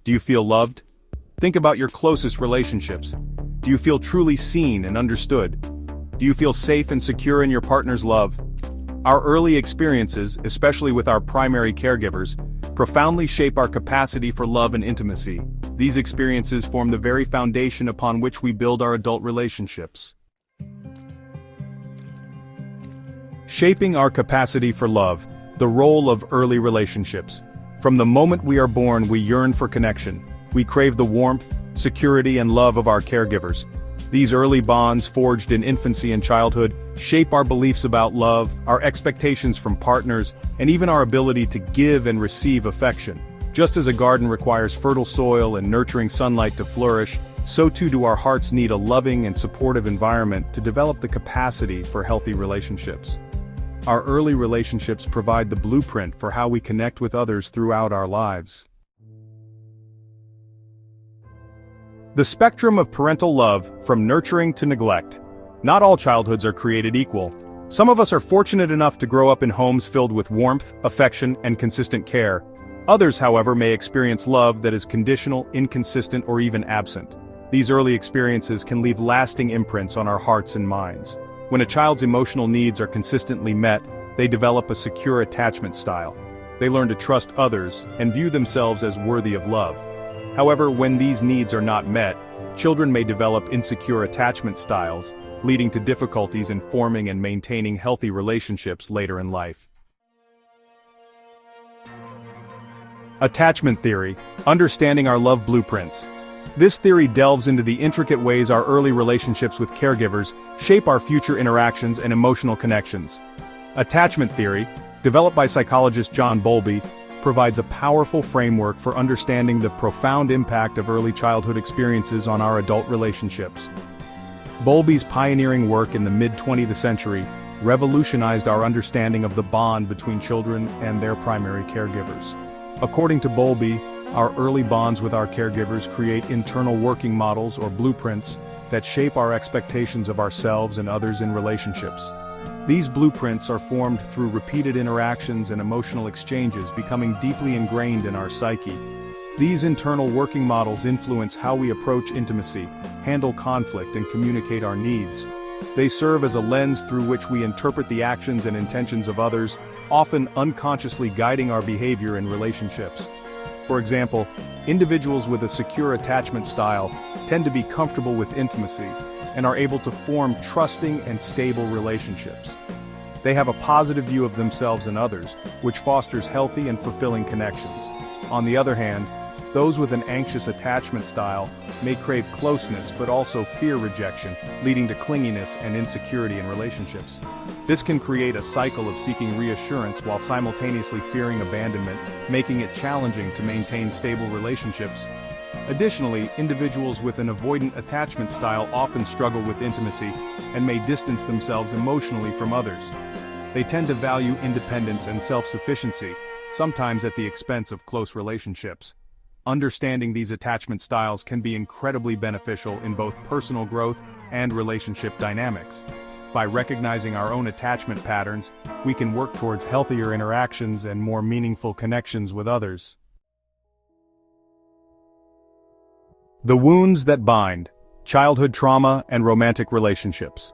Do you feel loved? Think about your closest relationships. Do you feel truly seen and understood? Do you feel safe and secure in your partner's love? Our early experiences, especially with our primary caregivers, profoundly shape our capacity for love and intimacy. These experiences form the very foundation upon which we build our adult relationships. Shaping our capacity for love, the role of early relationships. From the moment we are born, we yearn for connection. We crave the warmth, security, and love of our caregivers. These early bonds forged in infancy and childhood shape our beliefs about love, our expectations from partners, and even our ability to give and receive affection. Just as a garden requires fertile soil and nurturing sunlight to flourish, so too do our hearts need a loving and supportive environment to develop the capacity for healthy relationships. Our early relationships provide the blueprint for how we connect with others throughout our lives. The spectrum of parental love, from nurturing to neglect. Not all childhoods are created equal. Some of us are fortunate enough to grow up in homes filled with warmth, affection, and consistent care. Others, however, may experience love that is conditional, inconsistent, or even absent. These early experiences can leave lasting imprints on our hearts and minds. When a child's emotional needs are consistently met, they develop a secure attachment style. They learn to trust others and view themselves as worthy of love. However, when these needs are not met, children may develop insecure attachment styles, leading to difficulties in forming and maintaining healthy relationships later in life. Attachment theory, understanding our love blueprints. This theory delves into the intricate ways our early relationships with caregivers shape our future interactions and emotional connections. Attachment theory, developed by psychologist John Bowlby, provides a powerful framework for understanding the profound impact of early childhood experiences on our adult relationships. Bowlby's pioneering work in the mid-20th century revolutionized our understanding of the bond between children and their primary caregivers. According to Bowlby, our early bonds with our caregivers create internal working models or blueprints that shape our expectations of ourselves and others in relationships. These blueprints are formed through repeated interactions and emotional exchanges, becoming deeply ingrained in our psyche. These internal working models influence how we approach intimacy, handle conflict, and communicate our needs. They serve as a lens through which we interpret the actions and intentions of others, often unconsciously guiding our behavior in relationships. For example, individuals with a secure attachment style tend to be comfortable with intimacy and are able to form trusting and stable relationships. They have a positive view of themselves and others, which fosters healthy and fulfilling connections. On the other hand, those with an anxious attachment style may crave closeness but also fear rejection, leading to clinginess and insecurity in relationships. This can create a cycle of seeking reassurance while simultaneously fearing abandonment, making it challenging to maintain stable relationships. Additionally, individuals with an avoidant attachment style often struggle with intimacy and may distance themselves emotionally from others. They tend to value independence and self-sufficiency, sometimes at the expense of close relationships. Understanding these attachment styles can be incredibly beneficial in both personal growth and relationship dynamics. By recognizing our own attachment patterns, we can work towards healthier interactions and more meaningful connections with others. The wounds that bind: childhood trauma and romantic relationships.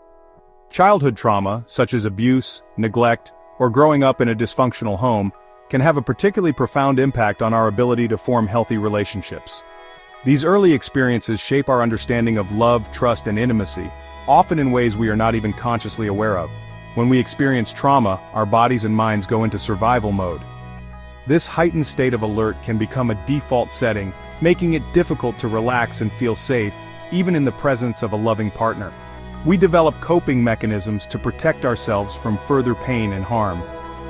Childhood trauma, such as abuse, neglect, or growing up in a dysfunctional home, can have a particularly profound impact on our ability to form healthy relationships. These early experiences shape our understanding of love, trust, and intimacy, often in ways we are not even consciously aware of. When we experience trauma, our bodies and minds go into survival mode. This heightened state of alert can become a default setting, making it difficult to relax and feel safe, even in the presence of a loving partner. We develop coping mechanisms to protect ourselves from further pain and harm.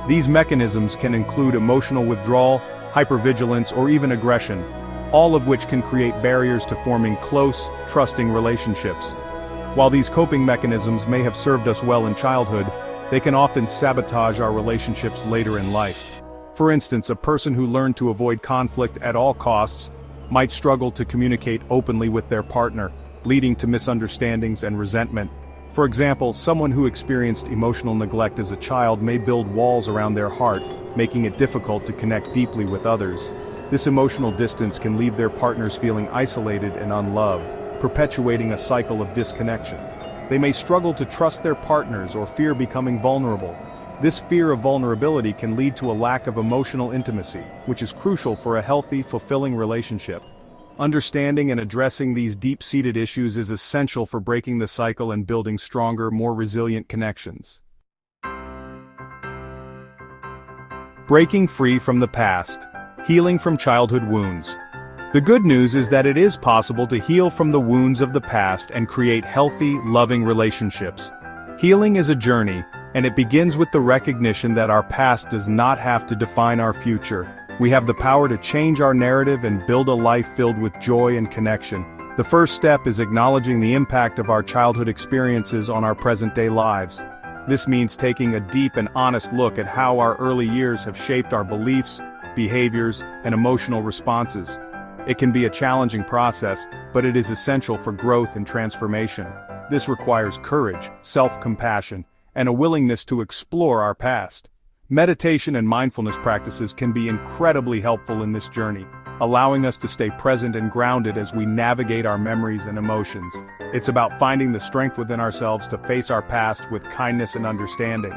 These mechanisms can include emotional withdrawal, hypervigilance, or even aggression, all of which can create barriers to forming close, trusting relationships. While these coping mechanisms may have served us well in childhood, they can often sabotage our relationships later in life. For instance, a person who learned to avoid conflict at all costs might struggle to communicate openly with their partner, leading to misunderstandings and resentment. For example, someone who experienced emotional neglect as a child may build walls around their heart, making it difficult to connect deeply with others. This emotional distance can leave their partners feeling isolated and unloved, perpetuating a cycle of disconnection. They may struggle to trust their partners or fear becoming vulnerable. This fear of vulnerability can lead to a lack of emotional intimacy, which is crucial for a healthy, fulfilling relationship. Understanding and addressing these deep-seated issues is essential for breaking the cycle and building stronger, more resilient connections. Breaking free from the past. Healing from childhood wounds. The good news is that it is possible to heal from the wounds of the past and create healthy, loving relationships. Healing is a journey, and it begins with the recognition that our past does not have to define our future. We have the power to change our narrative and build a life filled with joy and connection. The first step is acknowledging the impact of our childhood experiences on our present-day lives. This means taking a deep and honest look at how our early years have shaped our beliefs, behaviors, and emotional responses. It can be a challenging process, but it is essential for growth and transformation. This requires courage, self-compassion, and a willingness to explore our past. Meditation and mindfulness practices can be incredibly helpful in this journey, allowing us to stay present and grounded as we navigate our memories and emotions. It's about finding the strength within ourselves to face our past with kindness and understanding.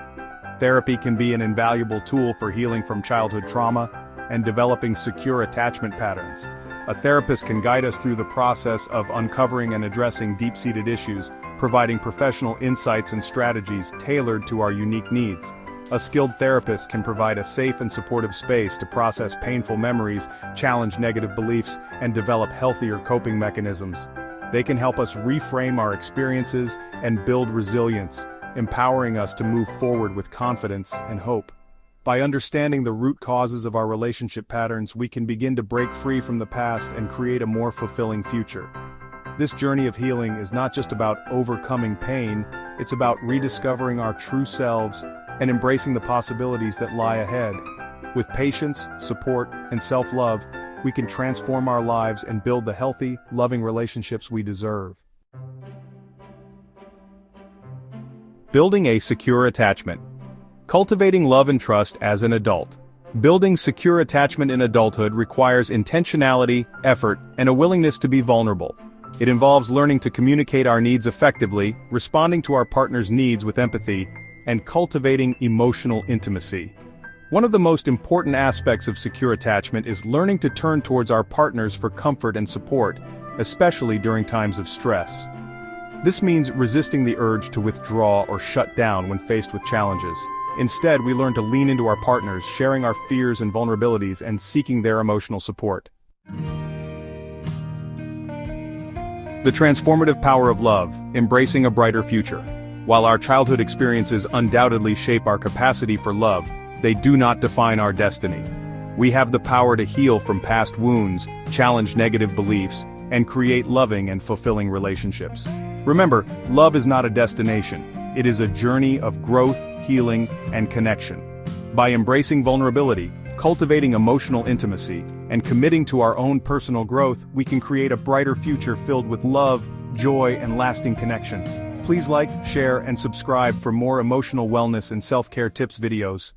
Therapy can be an invaluable tool for healing from childhood trauma and developing secure attachment patterns. A therapist can guide us through the process of uncovering and addressing deep-seated issues, providing professional insights and strategies tailored to our unique needs. A skilled therapist can provide a safe and supportive space to process painful memories, challenge negative beliefs, and develop healthier coping mechanisms. They can help us reframe our experiences and build resilience, empowering us to move forward with confidence and hope. By understanding the root causes of our relationship patterns, we can begin to break free from the past and create a more fulfilling future. This journey of healing is not just about overcoming pain, it's about rediscovering our true selves and embracing the possibilities that lie ahead. With patience, support, and self-love, we can transform our lives and build the healthy, loving relationships we deserve. Building a secure attachment. Cultivating love and trust as an adult. Building secure attachment in adulthood requires intentionality, effort, and a willingness to be vulnerable. It involves learning to communicate our needs effectively, responding to our partner's needs with empathy, and cultivating emotional intimacy. One of the most important aspects of secure attachment is learning to turn towards our partners for comfort and support, especially during times of stress. This means resisting the urge to withdraw or shut down when faced with challenges. Instead, we learn to lean into our partners, sharing our fears and vulnerabilities and seeking their emotional support. The transformative power of love, embracing a brighter future. While our childhood experiences undoubtedly shape our capacity for love, they do not define our destiny. We have the power to heal from past wounds, challenge negative beliefs, and create loving and fulfilling relationships. Remember, love is not a destination. It is a journey of growth, healing, and connection. By embracing vulnerability, cultivating emotional intimacy, and committing to our own personal growth, we can create a brighter future filled with love, joy, and lasting connection. Please like, share, and subscribe for more emotional wellness and self-care tips videos.